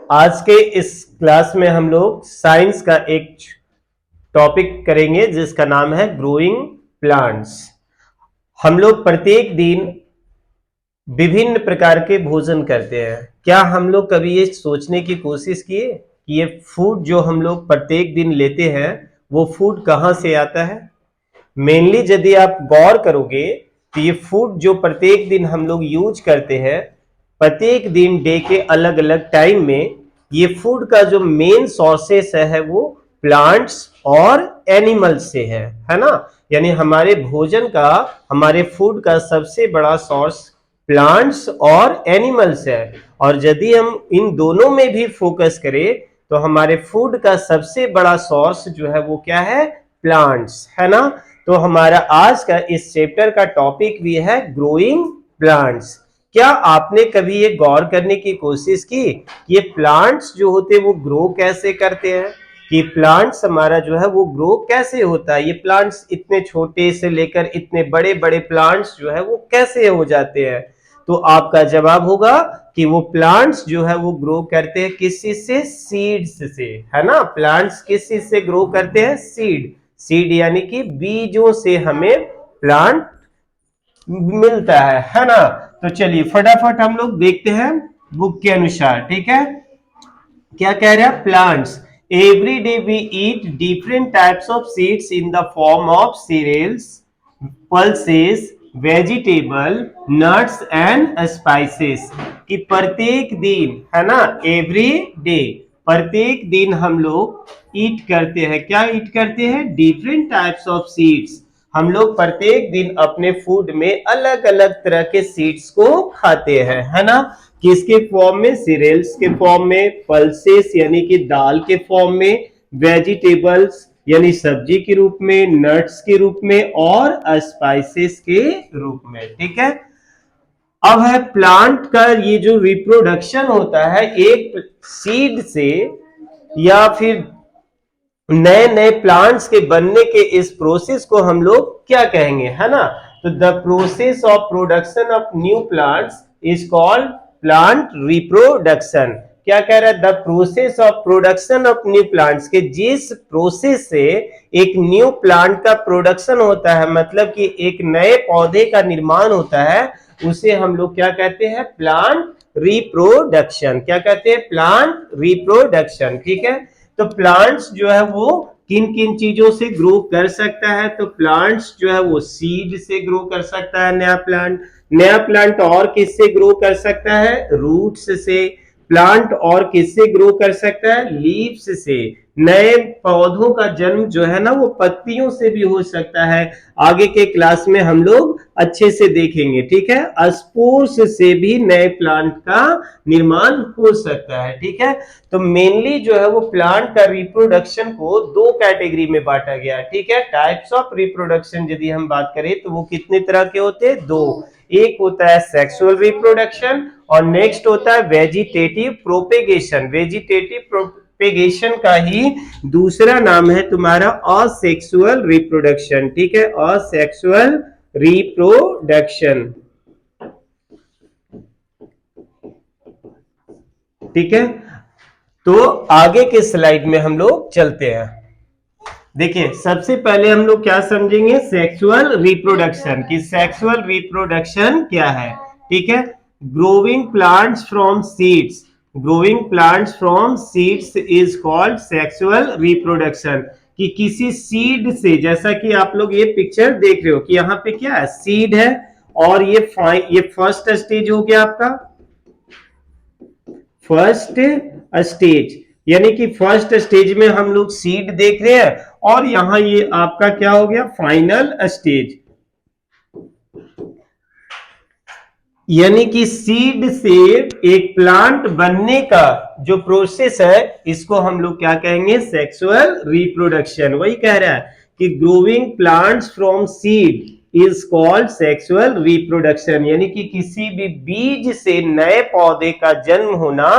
आज के इस क्लास में हम लोग साइंस का एक टॉपिक करेंगे जिसका नाम है ग्रोइंग प्लांट्स। हम लोग प्रत्येक दिन विभिन्न प्रकार के भोजन करते हैं। क्या हम लोग कभी ये सोचने की कोशिश किए कि ये फूड जो हम लोग प्रत्येक दिन लेते हैं वो फूड कहाँ से आता है? मेनली यदि आप गौर करोगे तो ये फूड जो प्रत्येक दिन हम लोग यूज करते हैं, प्रत्येक दिन डे के अलग अलग टाइम में ये फूड का जो मेन सोर्सेस है वो प्लांट्स और एनिमल्स से है ना। यानी हमारे भोजन का, हमारे फूड का सबसे बड़ा सोर्स प्लांट्स और एनिमल्स है। और यदि हम इन दोनों में भी फोकस करें तो हमारे फूड का सबसे बड़ा सोर्स जो है वो क्या है? प्लांट्स, है ना। तो हमारा आज का इस चैप्टर का टॉपिक भी है ग्रोइंग प्लांट्स। क्या आपने कभी ये गौर करने की कोशिश की कि ये प्लांट्स जो होते हैं वो ग्रो कैसे करते हैं? कि प्लांट्स हमारा जो है वो ग्रो कैसे होता है? ये प्लांट्स इतने छोटे से लेकर इतने बड़े बड़े प्लांट्स जो है वो कैसे हो जाते हैं? तो आपका जवाब होगा कि वो प्लांट्स जो है वो ग्रो करते हैं किस चीज से? सीड्स से, है ना। प्लांट्स किस चीज से ग्रो करते हैं? सीड। सीड यानी कि बीजों से हमें प्लांट मिलता है ना। तो चलिए फटाफट हम लोग देखते हैं बुक के अनुसार, ठीक है। क्या कह रहा है? Plants every day we eat different types of seeds in the form of cereals, pulses, vegetable, nuts and spices. कि प्रत्येक दिन, है ना, एवरी डे, प्रत्येक दिन हम लोग ईट करते हैं। क्या ईट करते हैं? Different types of seeds. हम लोग प्रत्येक दिन अपने फूड में अलग अलग तरह के सीड्स को खाते हैं, है ना। किसके फॉर्म में? सीरियल्स के फॉर्म में, पल्सेस यानी कि दाल के फॉर्म में, वेजिटेबल्स यानी सब्जी के रूप में, नट्स के रूप में और स्पाइसेस के रूप में, ठीक है। अब है प्लांट का ये जो रिप्रोडक्शन होता है एक सीड से या फिर नए नए प्लांट्स के बनने के इस प्रोसेस को हम लोग क्या कहेंगे, है ना। तो the process of production of new plants is called plant reproduction. क्या कह रहा है? The process of production of new plants के जिस प्रोसेस से एक न्यू प्लांट का प्रोडक्शन होता है, मतलब कि एक नए पौधे का निर्माण होता है, उसे हम लोग क्या कहते हैं? Plant reproduction. क्या कहते हैं? प्लांट रिप्रोडक्शन, ठीक है। तो प्लांट्स जो है वो किन किन चीजों से ग्रो कर सकता है? तो प्लांट्स जो है वो सीड से ग्रो कर सकता है नया प्लांट। नया प्लांट और किससे ग्रो कर सकता है? रूट्स से। प्लांट और किससे ग्रो कर सकता है? लीव्स से। नए पौधों का जन्म जो है ना वो पत्तियों से भी हो सकता है। आगे के क्लास में हम लोग अच्छे से देखेंगे, ठीक है। स्पोर्स से भी नए प्लांट का निर्माण हो सकता है, ठीक है। तो मेनली जो है वो प्लांट का रिप्रोडक्शन को दो कैटेगरी में बांटा गया है, ठीक है। टाइप्स ऑफ रिप्रोडक्शन यदि हम बात करें तो वो कितने तरह के होते हैं? दो। एक होता है सेक्सुअल रिप्रोडक्शन और नेक्स्ट होता है वेजिटेटिव प्रोपेगेशन। वेजिटेटिव प्रोपेगेशन का ही दूसरा नाम है तुम्हारा असेक्सुअल रिप्रोडक्शन, ठीक है। असेक्सुअल रिप्रोडक्शन, ठीक है। तो आगे के स्लाइड में हम लोग चलते हैं। देखिए सबसे पहले हम लोग क्या समझेंगे? Sexual reproduction. कि सेक्सुअल रिप्रोडक्शन क्या है, ठीक है। Growing plants from seeds, growing plants from seeds is called sexual reproduction. कि किसी सीड से, जैसा कि आप लोग ये पिक्चर देख रहे हो कि यहाँ पे क्या है? सीड है। और ये फर्स्ट स्टेज हो गया आपका, फर्स्ट स्टेज। यानी कि फर्स्ट स्टेज में हम लोग सीड देख रहे हैं और यहां ये आपका क्या हो गया? Final stage. यानी कि सीड से एक प्लांट बनने का जो प्रोसेस है इसको हम लोग क्या कहेंगे? Sexual reproduction. वही कह रहा है कि growing plants from seed is called sexual reproduction. यानी कि किसी भी बीज से नए पौधे का जन्म होना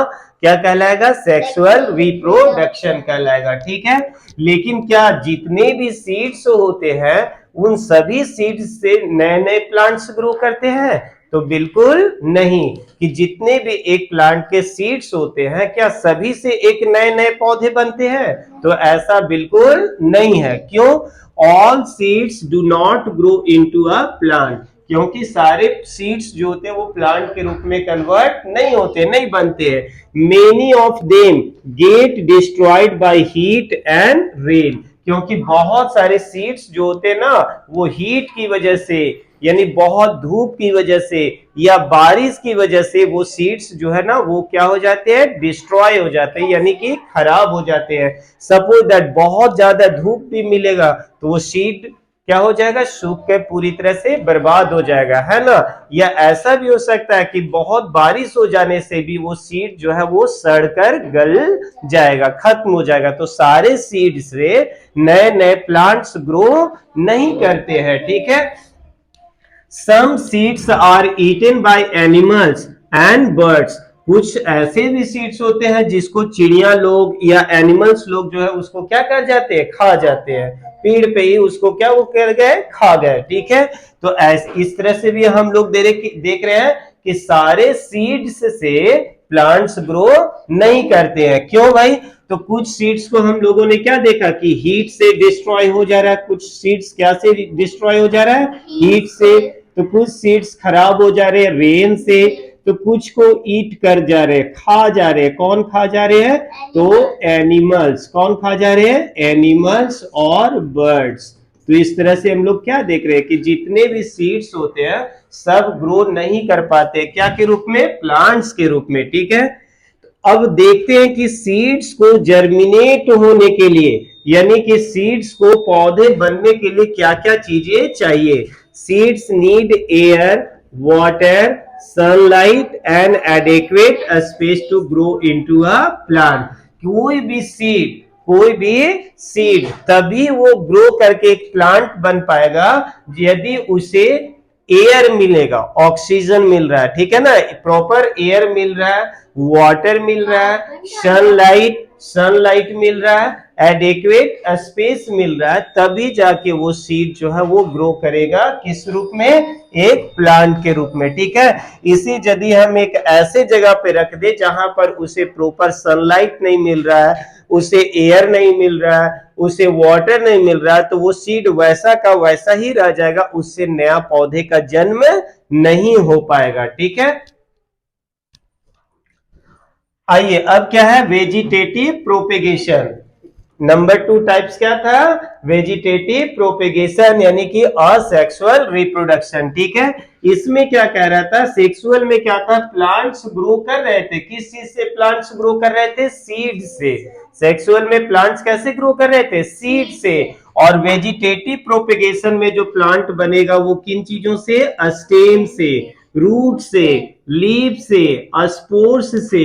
क्या कहलाएगा? सेक्सुअल रिप्रोडक्शन कहलाएगा, ठीक है। लेकिन क्या जितने भी सीड्स होते हैं उन सभी सीड्स से नए नए प्लांट्स ग्रो करते हैं? तो बिल्कुल नहीं। कि जितने भी एक प्लांट के सीड्स होते हैं क्या सभी से एक नए नए पौधे बनते हैं? तो ऐसा बिल्कुल नहीं है। क्यों? All seeds do not grow into a plant, क्योंकि सारे सीड्स जो होते हैं वो प्लांट के रूप में कन्वर्ट नहीं होते, नहीं बनते हैं। Many of them get destroyed by heat and rain, क्योंकि बहुत सारे सीड्स जो होते हैं ना वो हीट की वजह से, यानी बहुत धूप की वजह से या बारिश की वजह से वो सीड्स जो है ना वो क्या हो जाते हैं? डिस्ट्रॉय हो जाते हैं, यानी कि खराब हो जाते हैं। सपोज दैट बहुत ज्यादा धूप भी मिलेगा तो वो सीड क्या हो जाएगा? सूख के पूरी तरह से बर्बाद हो जाएगा, है ना। या ऐसा भी हो सकता है कि बहुत बारिश हो जाने से भी वो सीड जो है वो सड़कर गल जाएगा, खत्म हो जाएगा। तो सारे सीड से नए नए प्लांट्स ग्रो नहीं करते हैं, ठीक है। Some seeds are eaten by animals and birds, कुछ ऐसे भी सीड्स होते हैं जिसको चिड़िया लोग या एनिमल्स लोग जो है उसको क्या कर जाते हैं? खा जाते हैं। पेड़ पे ही उसको क्या वो कर गए? खा गए, ठीक है। तो इस तरह से भी हम लोग देख रहे हैं कि सारे सीड्स से प्लांट्स ग्रो नहीं करते हैं। क्यों भाई? तो कुछ सीड्स को हम लोगों ने क्या देखा कि हीट से डिस्ट्रॉय हो जा रहा है, कुछ सीड्स क्या से डिस्ट्रॉय हो जा रहा है? हीट से। तो कुछ सीड्स खराब हो जा रहे हैं रेन से, तो कुछ को ईट कर जा रहे हैं, खा जा रहे हैं। कौन खा जा रहे हैं? तो एनिमल्स। कौन खा जा रहे हैं? एनिमल्स और बर्ड्स। तो इस तरह से हम लोग क्या देख रहे हैं कि जितने भी सीड्स होते हैं सब ग्रो नहीं कर पाते, क्या के रूप में? प्लांट्स के रूप में, ठीक है। अब देखते हैं कि सीड्स को जर्मिनेट होने के लिए, यानी कि सीड्स को पौधे बनने के लिए क्या क्या चीजें चाहिए। Seeds need air, water, sunlight and adequate space to grow into a plant. कोई भी सीड तभी वो ग्रो करके एक प्लांट बन पाएगा यदि उसे एयर मिलेगा, ऑक्सीजन मिल रहा है, ठीक है ना, प्रॉपर एयर मिल रहा है, वाटर मिल रहा है, सनलाइट मिल रहा है, एडिक्वेट स्पेस मिल रहा है, तभी जाके वो सीड जो है वो ग्रो करेगा। किस रूप में? एक प्लांट के रूप में, ठीक है। इसी यदि हम एक ऐसे जगह पे रख दे जहां पर उसे प्रॉपर सनलाइट नहीं मिल रहा है, उसे एयर नहीं मिल रहा है, उसे वाटर नहीं मिल रहा है, तो वो सीड वैसा का वैसा ही रह जाएगा, उससे नया पौधे का जन्म नहीं हो पाएगा, ठीक है। आइए अब क्या है? Vegetative propagation. नंबर 2 टाइप्स क्या था? वेजिटेटिव प्रोपेगेशन, यानी कि असेक्सुअल रिप्रोडक्शन, ठीक है। इसमें क्या कह रहा था? सेक्सुअल में क्या था? प्लांट्स ग्रो कर रहे थे, किस चीज से प्लांट्स ग्रो कर रहे थे? सीड से। सेक्सुअल में प्लांट्स कैसे ग्रो कर रहे थे? सीड से। और वेजिटेटिव प्रोपेगेशन में जो प्लांट बनेगा वो किन चीजों से? स्टेम से, रूट से, लीफ से, स्पोर्स से,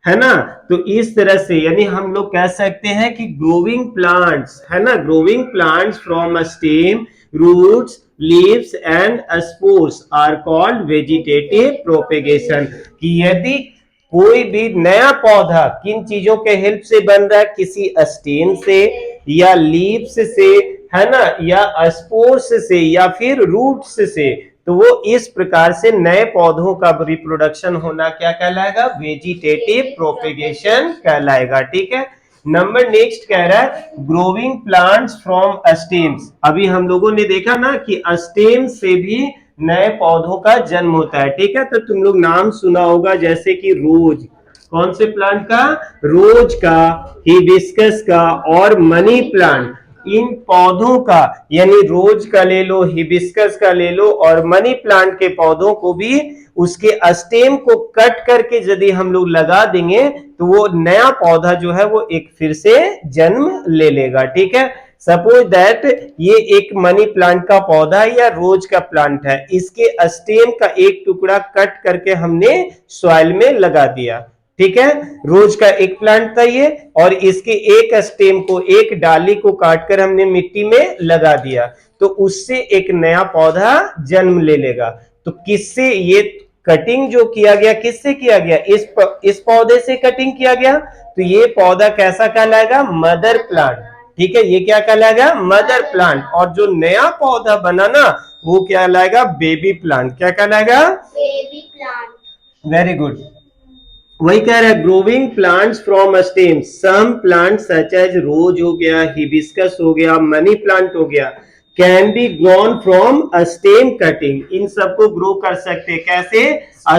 है ना। तो इस तरह से यानी हम लोग कह सकते हैं कि ग्रोविंग प्लांट्स, है ना, growing plants from stem, roots, leaves and spores are called vegetative propagation. कि यदि कोई भी नया पौधा किन चीजों के हेल्प से बन रहा है? किसी स्टेम से या लीव्स से, है ना, या स्पोर्स से या फिर रूट्स से, तो वो इस प्रकार से नए पौधों का रिप्रोडक्शन होना क्या कहलाएगा? वेजिटेटिव प्रोपेगेशन कहलाएगा, ठीक है। नंबर नेक्स्ट कह रहा है ग्रोविंग प्लांट्स फ्रॉम स्टेम्स। अभी हम लोगों ने देखा ना कि स्टेम से भी नए पौधों का जन्म होता है, ठीक है। तो तुम लोग नाम सुना होगा जैसे कि रोज, कौन से प्लांट का? रोज का, हिबिस्कस का और मनी प्लांट। इन पौधों का, यानी रोज का ले लो, हिबिस्कस का ले लो और मनी प्लांट के पौधों को भी उसके स्टेम को कट करके यदि हम लोग लगा देंगे तो वो नया पौधा जो है वो एक फिर से जन्म ले लेगा, ठीक है। सपोज दैट ये एक मनी प्लांट का पौधा या रोज का प्लांट है, इसके स्टेम का एक टुकड़ा कट करके हमने सॉइल में लगा दिया, ठीक है। रोज का एक प्लांट था ये, और इसके एक स्टेम को, एक डाली को काटकर हमने मिट्टी में लगा दिया, तो उससे एक नया पौधा जन्म ले लेगा। तो किससे ये कटिंग जो किया गया, किससे किया गया? इस पौधे से कटिंग किया गया, तो ये पौधा कैसा कहलाएगा? मदर प्लांट, ठीक है। ये क्या कहलाएगा? Mother plant. और जो नया पौधा बना ना, वो क्या कहलाएगा? Baby plant. क्या कहलाएगा? Baby plant. Very good. वही कह रहा है, growing plants from stem, some plant such as rose हो गया, हिबिस्कस हो गया, मनी प्लांट हो गया, can be grown from stem cutting. इन सबको ग्रो कर सकते हैं कैसे?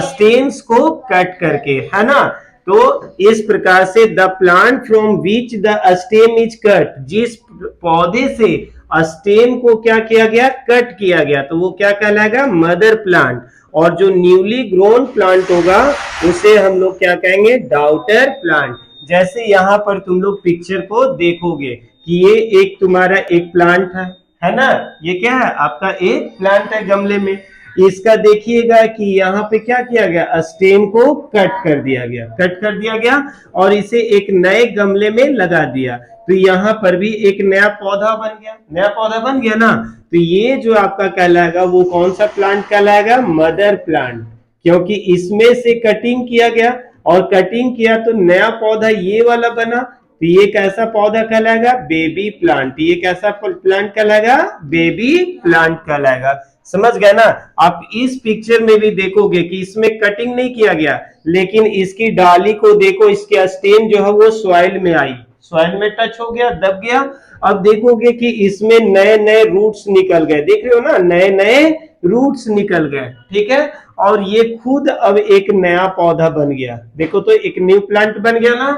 स्टेम्स को कट करके, है ना। तो इस प्रकार से the plant from which the stem is cut, जिस पौधे से स्टेम को क्या किया गया? कट किया गया, तो वो क्या कहलाएगा? Mother plant. और जो न्यूली ग्रोन प्लांट होगा उसे हम लोग क्या कहेंगे? Daughter plant. जैसे यहाँ पर तुम लोग पिक्चर को देखोगे कि ये एक तुम्हारा एक प्लांट है ना। ये क्या है? आपका एक प्लांट है गमले में। इसका देखिएगा कि यहाँ पे क्या किया गया? स्टेम को कट कर दिया गया, कट कर दिया गया और इसे एक नए गमले में लगा दिया। तो यहाँ पर भी एक नया पौधा बन गया, नया पौधा बन गया ना। तो ये जो आपका कहलाएगा वो कौन सा प्लांट कहलाएगा? Mother plant. क्योंकि इसमें से कटिंग किया गया और कटिंग किया तो नया पौधा ये वाला बना। तो ये कैसा पौधा कहलाएगा? Baby plant. ये कैसा प्लांट कहलाएगा? बेबी प्लांट कहलाएगा। समझ गए ना। आप इस पिक्चर में भी देखोगे कि इसमें कटिंग नहीं किया गया, लेकिन इसकी डाली को देखो, इसके स्टेम जो है वो सॉइल में आई, सॉइल में टच हो गया, दब गया। अब देखोगे कि इसमें नए नए रूट्स निकल गए, देख रहे हो ना, नए नए रूट्स निकल गए, ठीक है। और ये खुद अब एक नया पौधा बन गया। देखो तो एक न्यू प्लांट बन गया ना।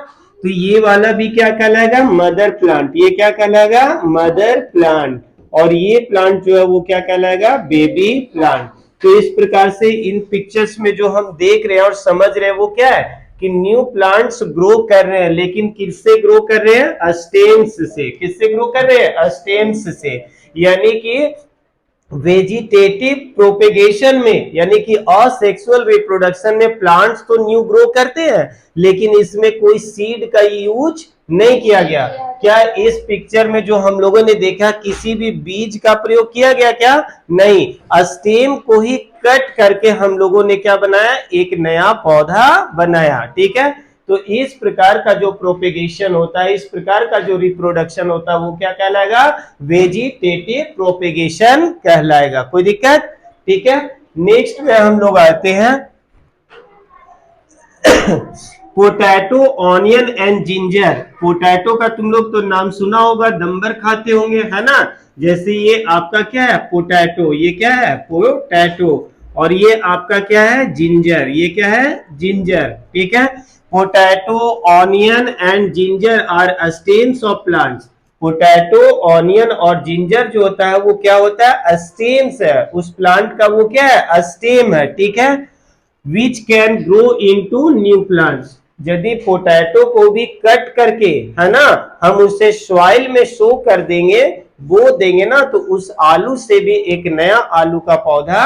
तो ये वाला भी क्या कहलाएगा? Mother plant. ये क्या कहलाएगा? Mother plant. और ये प्लांट जो है वो क्या कहलाएगा? Baby plant. तो इस प्रकार से इन पिक्चर्स में जो हम देख रहे हैं और समझ रहे हैं वो क्या है कि न्यू प्लांट्स ग्रो कर रहे हैं, लेकिन किससे ग्रो कर रहे हैं? स्टेम्स से। किससे ग्रो कर रहे हैं? स्टेम्स से। यानी कि वेजिटेटिव प्रोपेगेशन में, यानी कि असेक्सुअल रिप्रोडक्शन में प्लांट्स तो न्यू ग्रो करते हैं, लेकिन इसमें कोई सीड का यूज नहीं किया गया। क्या इस पिक्चर में जो हम लोगों ने देखा किसी भी बीज का प्रयोग किया गया? क्या नहीं। स्टेम को ही कट करके हम लोगों ने क्या बनाया? एक नया पौधा बनाया, ठीक है। तो इस प्रकार का जो प्रोपेगेशन होता है, इस प्रकार का जो रिप्रोडक्शन होता है वो क्या कहलाएगा? वेजिटेटिव प्रोपेगेशन कहलाएगा। कोई दिक्कत? ठीक है। नेक्स्ट में हम लोग आते हैं potato, onion and ginger. Potato का तुम लोग तो नाम सुना होगा, दम्बर खाते होंगे, है ना। जैसे ये आपका क्या है? पोटैटो। ये क्या है? पोटैटो। और ये आपका क्या है? जिंजर। ये क्या है? जिंजर, ठीक है। Potato, onion and ginger are stems of plants. Potato, onion और जिंजर जो होता है वो क्या होता है? स्टेम्स है। उस प्लांट का वो क्या है? स्टेम है, ठीक है। Which can grow into new plants. यदि पोटैटो को भी कट करके, है ना, हम उसे सॉइल में शो कर देंगे, बो देंगे ना, तो उस आलू से भी एक नया आलू का पौधा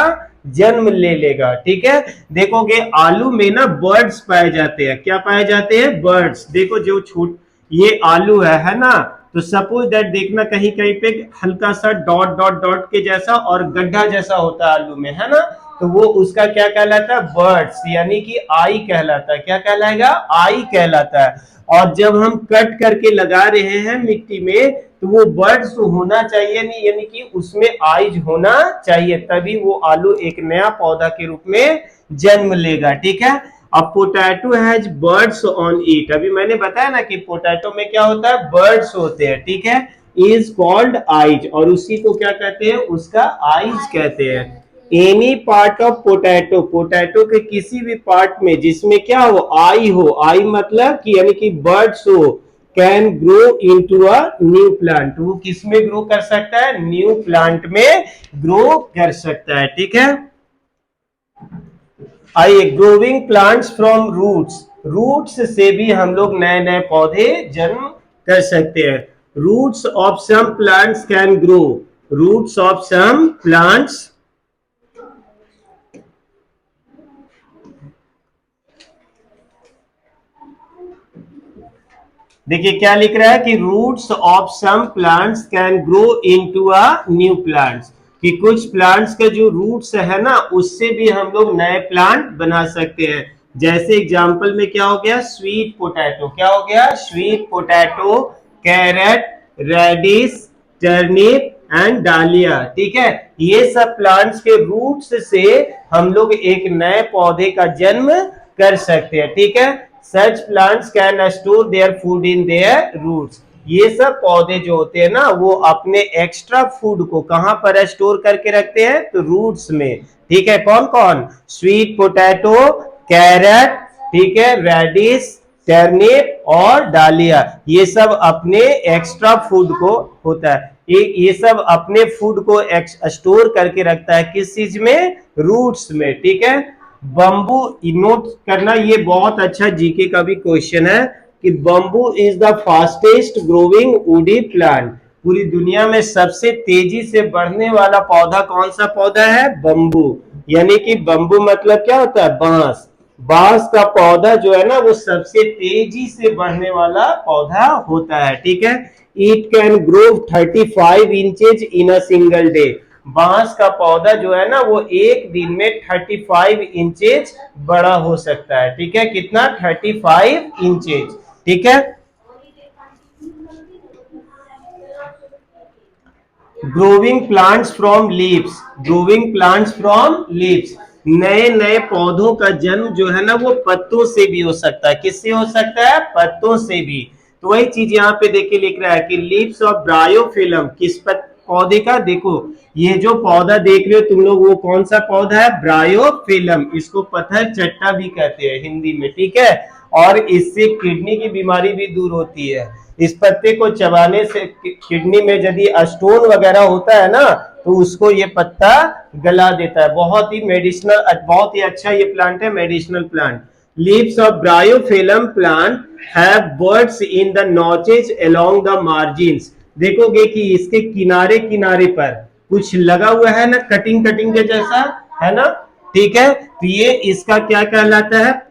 जन्म ले लेगा, ठीक है। देखोगे आलू में ना बर्ड्स पाए जाते हैं। क्या पाए जाते हैं? बर्ड्स। देखो जो ये आलू है ना। तो सपोज दैट देखना कहीं कहीं पे हल्का सा डॉट डॉट डॉट के जैसा और गड्ढा जैसा होता है आलू में, है ना। तो वो उसका क्या कहलाता है? बर्ड्स, यानी कि आई कहलाता है। क्या कहलाएगा? आई कहलाता है। और जब हम कट करके लगा रहे हैं मिट्टी में, तो वो बर्ड्स होना चाहिए नहीं, यानी कि उसमें आइज होना चाहिए, तभी वो आलू एक नया पौधा के रूप में जन्म लेगा, ठीक है। अब potato has birds on it. अभी मैंने बताया ना कि पोटैटो में क्या होता है? बर्ड्स होते हैं, ठीक है। इज कॉल्ड आइज, और उसी को क्या कहते हैं? उसका आइज कहते हैं। Any part of potato, potato के किसी भी पार्ट में जिसमें क्या हो? आई हो। आई मतलब कि यानी कि बर्ड्स हो, can grow into a new plant. वो किस में ग्रो कर सकता है? न्यू प्लांट में ग्रो कर सकता है, ठीक है। आइए, growing plants from roots. Roots से भी हम लोग नए नए पौधे जन्म कर सकते हैं। Roots of some plants can grow. Roots of some plants, देखिए क्या लिख रहा है कि roots of some plants can grow into a new plants, कि कुछ प्लांट्स के जो रूट्स है ना उससे भी हम लोग नए प्लांट बना सकते हैं। जैसे एग्जांपल में क्या हो गया? Sweet potato. क्या हो गया? Sweet potato, carrot, radish, turnip, and dahlia, ठीक है। ये सब प्लांट्स के रूट्स से हम लोग एक नए पौधे का जन्म कर सकते हैं, ठीक है। Such plants can store their food in their roots. ये सब पौधे जो होते हैं ना, वो अपने एक्स्ट्रा फूड को कहां पर स्टोर करके रखते हैं, तो रूट्स में, ठीक है। कौन कौन? स्वीट पोटैटो, कैरेट, ठीक है, रेडिश, टर्निप और डालिया, ये सब अपने एक्स्ट्रा फूड को होता है, ये सब अपने फूड को स्टोर करके रखता है किस चीज में? रूट्स में, ठीक है। बम्बू, नोट करना, ये बहुत अच्छा जीके का भी क्वेश्चन है कि bamboo is the fastest growing woody plant. पूरी दुनिया में सबसे तेजी से बढ़ने वाला पौधा कौन सा पौधा है? बम्बू। यानी कि बम्बू मतलब क्या होता है? बांस। बांस का पौधा जो है ना, वो सबसे तेजी से बढ़ने वाला पौधा होता है, ठीक है। It can grow 35 inches in a single day. बांस का पौधा जो है ना, वो एक दिन में 35 इंचेज बड़ा हो सकता है, ठीक है। कितना? 35 इंचेज, ठीक है। Growing plants from leaves, growing plants from leaves, नए नए पौधों का जन्म जो है ना, वो पत्तों से भी हो सकता है। किससे हो सकता है? पत्तों से भी। तो वही चीज यहाँ पे देखिए लिख रहा है कि लीव्स ऑफ ब्रायोफिलम, किस पौधे का? देखो, ये जो पौधा देख रहे हो तुम लोग, वो कौन सा पौधा है? ब्रायोफिलम। इसको पत्थर चट्टा भी कहते हैं हिंदी में, ठीक है। और इससे किडनी की बीमारी भी दूर होती है। इस पत्ते को चबाने से किडनी में यदि स्टोन वगैरह होता है ना, तो उसको ये पत्ता गला देता है। बहुत ही मेडिसिनल, बहुत ही अच्छा ये प्लांट है, medicinal plant. Leaves of bryophyllum plant have birds in the notches along the margins. देखोगे कि इसके किनारे किनारे पर कुछ लगा हुआ है ना, कटिंग कटिंग के जैसा, है ना, ठीक है। तो ये इसका क्या कहलाता है?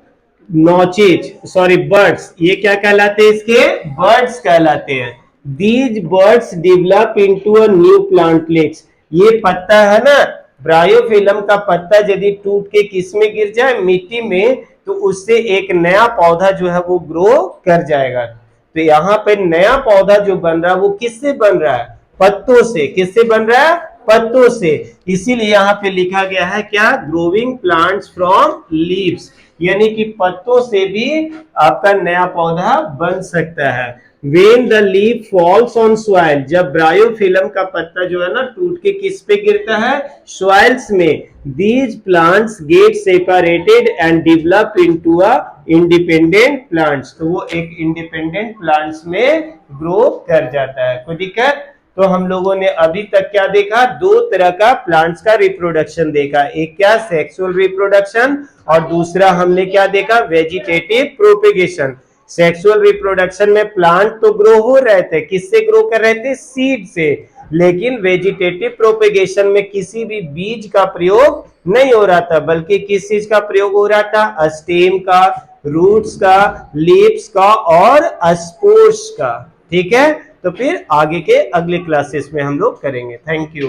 Notches, sorry birds. ये क्या कहलाते हैं? इसके बर्ड्स कहलाते हैं। These birds develop into a new plantlets. ये पत्ता है ना, ब्रायोफिलम का पत्ता यदि टूट के किस में गिर जाए? मिट्टी में, तो उससे एक नया पौधा जो है वो ग्रो कर जाएगा। तो यहाँ पे नया पौधा जो बन रहा है वो किससे बन रहा है? पत्तों से। किससे बन रहा है? पत्तों से। इसीलिए यहाँ पे लिखा गया है क्या? ग्रोविंग प्लांट्स फ्रॉम लीव्स, यानी कि पत्तों से भी आपका नया पौधा बन सकता है। When the leaf falls on soil, जब ब्रायोफिलम का पत्ता जो है ना टूट के किस पे गिरता है? सॉइल्स में। These plants get separated and develop into a independent plants, तो वो एक इंडिपेंडेंट प्लांट्स में ग्रो कर जाता है। कोई दिक्कत? तो हम लोगों ने अभी तक क्या देखा? दो तरह का प्लांट्स का रिप्रोडक्शन देखा। एक क्या? सेक्सुअल रिप्रोडक्शन, और दूसरा हमने क्या देखा? Vegetative propagation. सेक्सुअल रिप्रोडक्शन में प्लांट तो ग्रो हो रहे थे, किससे ग्रो कर रहे थे? सीड से। लेकिन वेजिटेटिव प्रोपेगेशन में किसी भी बीज का प्रयोग नहीं हो रहा था, बल्कि किस चीज का प्रयोग हो रहा था? स्टेम का, रूट्स का, लीव्स का और स्पोर्स का, ठीक है। तो फिर आगे के अगले क्लासेस में हम लोग करेंगे। Thank you.